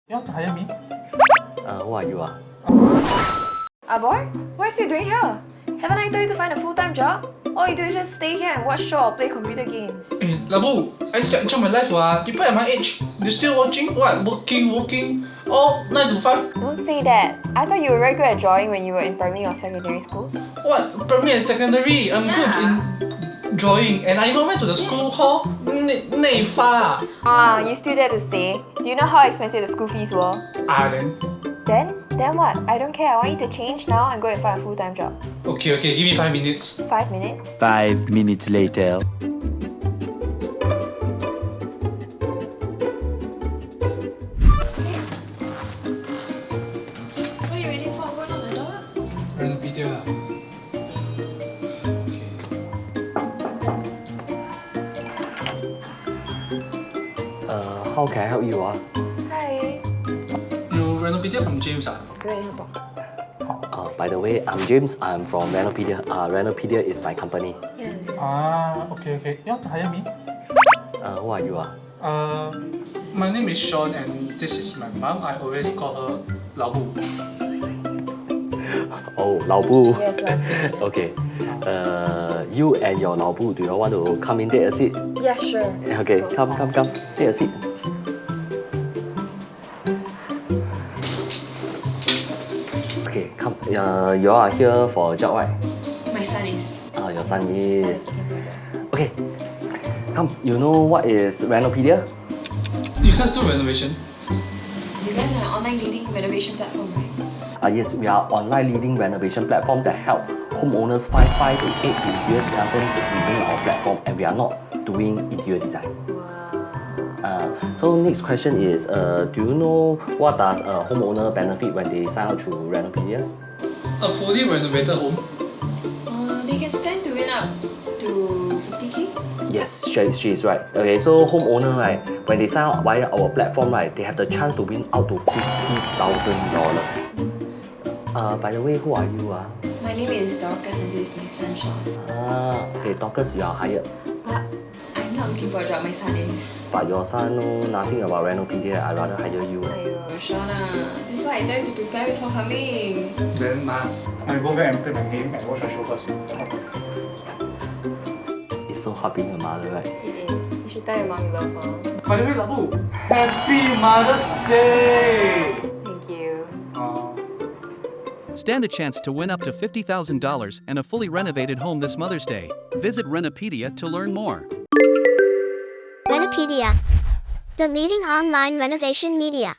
You want to hire me? Who are you? Boy, what are you still doing here? Haven't I told you to find a full-time job? All you do is just stay here and watch show or play computer games. Hey, Labu, I just enjoy my life. People at my age, they still watching what? Working, all 9 to 5. Don't say that. I thought you were very good at drawing when you were in primary or secondary school. What? Primary and secondary, I'm good in drawing, and I even went to the school hall. 内发 you still dare to say? Do you know how expensive the school fees were? then. Then what? I don't care. I want you to change now and go and find a full-time job. Okay, give me 5 minutes. 5 minutes? 5 minutes later. What are you waiting for? Go on the door. Renopedia. How can I help you? Hi. You Renopedia from James? Go ahead and talk. By the way, I'm James. I'm from Renopedia. Renopedia is my company. Yes. Okay. You want to hire me? Who are you? My name is Sean, and this is my mom. I always call her Labu. Oh, 老布. Yes, Lao Bu. Okay. You and your 老布, do you want to come in, take a seat? Yeah, sure. Okay, come. Take a seat. Okay, come. You are here for a job, right? My son is. Your son is. Okay. Come, you know what is Renopedia? You guys do renovation? You guys are an online leading renovation platform, right? Yes, we are online leading renovation platform that help homeowners find 5 to 8 interior design firms within our platform, and we are not doing interior design. Wow. So next question is, do you know what does a homeowner benefit when they sign up to Renopedia? A fully renovated home? They can stand to win up to 50K? Yes, she is right. Okay, so homeowner, right, when they sign up via our platform, right, they have the chance to win out to $50,000. By the way, who are you? My name is Dorcas and this is my son Sean. Okay, Dorcas, you are hired. But I'm not looking for a job, my son is. But your son know nothing about Renopedia. I'd rather hire you. Aiyo, Sean, this is why I tell you to prepare before coming. Then I go back and play my game and watch the show first. It's so hard being a mother, right? It is. You should tell your mom you love her. By the way, Labu, Happy Mother's Day! Thank you. Stand a chance to win up to $50,000 and a fully renovated home this Mother's Day. Visit Renopedia to learn more. Renopedia, the leading online renovation media.